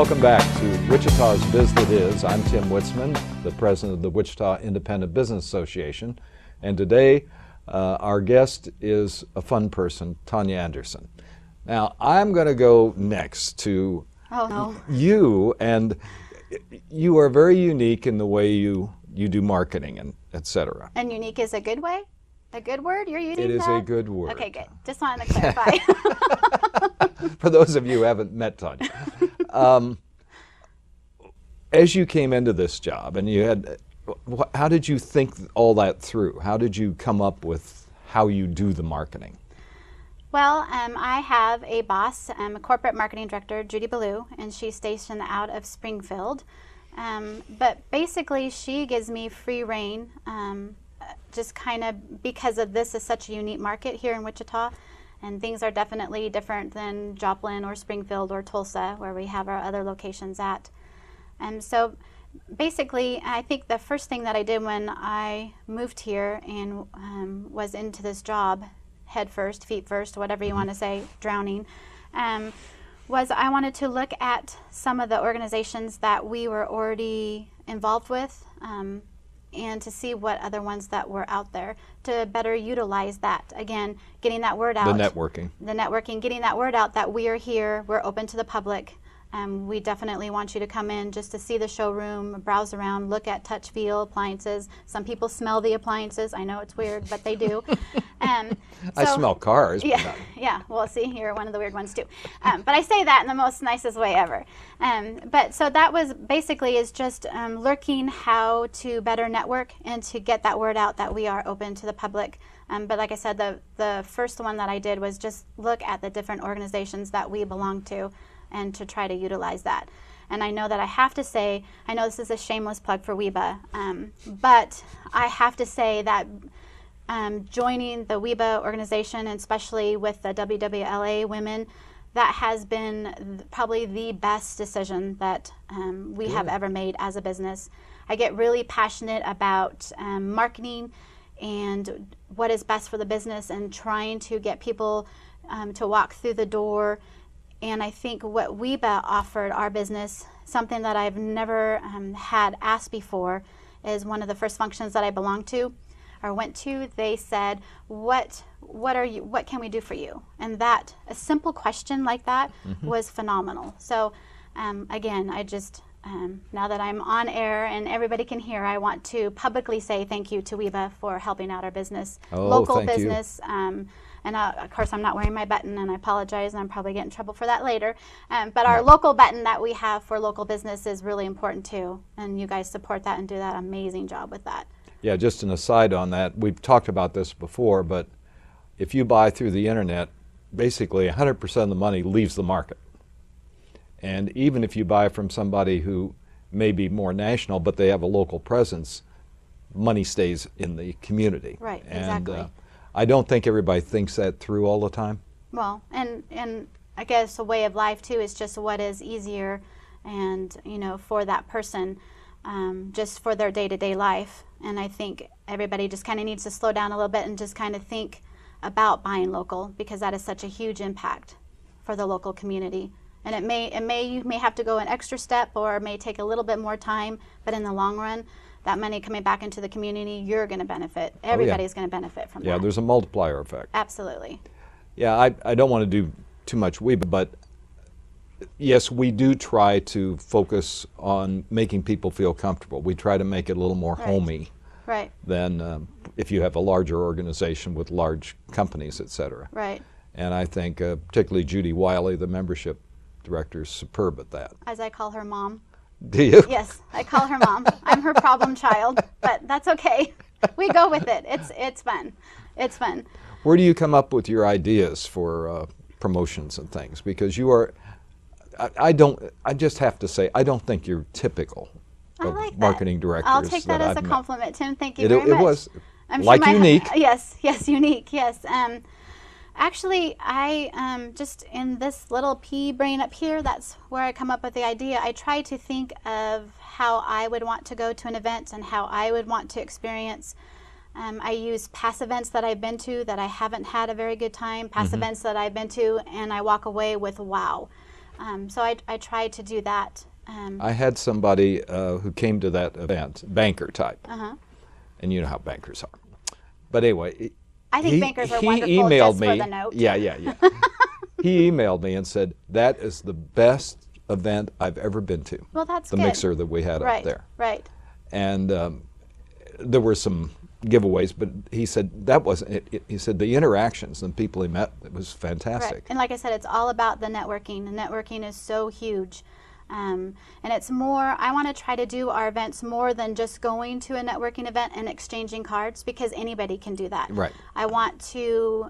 Welcome back to Wichita's Biz That Is. I'm Tim Witzman, the president of the Wichita Independent Business Association. And today, our guest is a fun person, Tanya Anderson. Now, I'm going to go next to you, and you are very unique in the way you do marketing and et cetera. And unique is a good way? A good word? You're using that? It is a good word. Okay, good. Just wanted to clarify. For those of you who haven't met Tanya. As you came into this job, and you had, how did you think all that through? How did you come up with how you do the marketing? Well, I have a boss, a corporate marketing director, Judy Ballou, and she's stationed out of Springfield. But basically, she gives me free rein, just kind of because of this is such a unique market here in Wichita, and things are definitely different than Joplin or Springfield or Tulsa, where we have our other locations at. And so basically, I think the first thing that I did when I moved here and was into this job, head first, feet first, whatever you want to say, drowning, was I wanted to look at some of the organizations that we were already involved with, and to see what other ones that were out there to better utilize that. Again, getting that word out. The networking. The networking, getting that word out that we are here, we're open to the public. We definitely want you to come in just to see the showroom, browse around, look at touch feel appliances. Some people smell the appliances. I know it's weird, but they do. I smell cars. Yeah, yeah. Well, see, you're one of the weird ones too. But I say that in the most nicest way ever. But so that was basically is just lurking how to better network and to get that word out that we are open to the public. But like I said, the first one that I did was just look at the different organizations that we belong to, and to try to utilize that. And I know that I have to say, I know this is a shameless plug for WEBA, but I have to say that joining the WEBA organization, and especially with the WWLA women, that has been probably the best decision that we have ever made as a business. I get really passionate about marketing and what is best for the business and trying to get people to walk through the door. And I think what WEBA offered our business, something that I've never had asked before, is one of the first functions that I belonged to or went to. They said, what can we do for you? And that, a simple question like that was phenomenal. So again, I just, now that I'm on air and everybody can hear, I want to publicly say thank you to WEBA for helping out our business, local business. And of course, I'm not wearing my button, and I apologize, and I'm probably getting in trouble for that later. But our local button that we have for local business is really important too, and you guys support that and do that amazing job with that. Yeah, just an aside on that, we've talked about this before, but if you buy through the internet, basically 100% of the money leaves the market. And even if you buy from somebody who may be more national, but they have a local presence, money stays in the community. Right, exactly. I don't think everybody thinks that through all the time. Well, and I guess a way of life too is just what is easier, and for that person, just for their day-to-day life. And I think everybody just kind of needs to slow down a little bit and just kind of think about buying local, because that is such a huge impact for the local community. And you may have to go an extra step, or it may take a little bit more time, but in the long run, that money coming back into the community, you're going to benefit. Everybody's going to benefit from that. Yeah, there's a multiplier effect. Absolutely. Yeah, I don't want to do too much WEBA, but yes, we do try to focus on making people feel comfortable. We try to make it a little more homey than if you have a larger organization with large companies, et cetera. Right. And I think particularly Judy Wiley, the membership director, is superb at that. As I call her mom. Do you? Yes, I call her mom. I'm her problem child, but that's okay. We go with it. It's fun. It's fun. Where do you come up with your ideas for promotions and things? Because you are, I just have to say, I don't think you're typical of marketing directors. I'll take that as a compliment, Tim. Thank you very much. It was like unique. Yes, unique, yes. Actually, I just in this little pea brain up here, that's where I come up with the idea. I try to think of how I would want to go to an event and how I would want to experience. I use past events that I've been to that I haven't had a very good time, past events that I've been to, and I walk away with wow. So I tried to do that. I had somebody who came to that event, banker type, Uh-huh. and you know how bankers are. But anyway, I think bankers are he wonderful emailed just me. for the note. Yeah. He emailed me and said, "That is the best event I've ever been to." Well, that's the good. mixer that we had up there. Right. And there were some giveaways, but he said that wasn't it. He said the interactions and people he met, it was fantastic. Right. And like I said, it's all about the networking. The networking is so huge. And it's more, I want to try to do our events more than just going to a networking event and exchanging cards, because anybody can do that. Right. I want to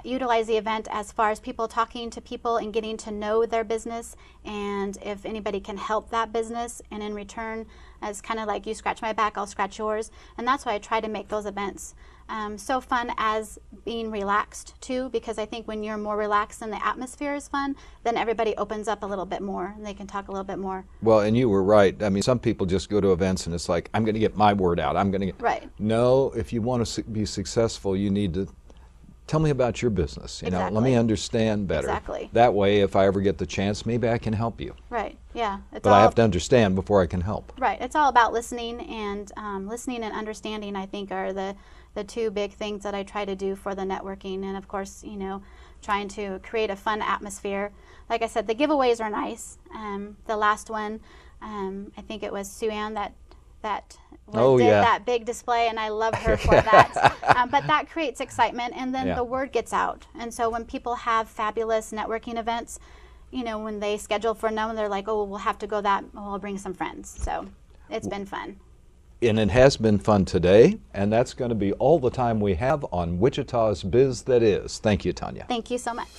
utilize the event as far as people talking to people and getting to know their business, and if anybody can help that business, and in return, as kind of like you scratch my back, I'll scratch yours. And that's why I try to make those events so fun as being relaxed too, because I think when you're more relaxed and the atmosphere is fun, then everybody opens up a little bit more and they can talk a little bit more. Well, and you were right. I mean, some people just go to events and it's like, I'm going to get my word out. I'm going to get. Right. No, if you want to be successful, you need to tell me about your business. You know, let me understand better. Exactly. That way, if I ever get the chance, maybe I can help you. Right. Yeah. But I have to understand before I can help. Right. It's all about listening, and listening and understanding, I think, are the two big things that I try to do for the networking. And of course, you know, trying to create a fun atmosphere. Like I said, the giveaways are nice. The last one, I think it was Sue Ann that did that big display, and I love her for that. But that creates excitement, and then the word gets out. And so when people have fabulous networking events, you know, when they schedule for them, they're like, oh, we'll have to go that, we'll bring some friends. So it's been fun. And it has been fun today, and that's going to be all the time we have on Wichita's Biz That Is. Thank you, Tanya. Thank you so much.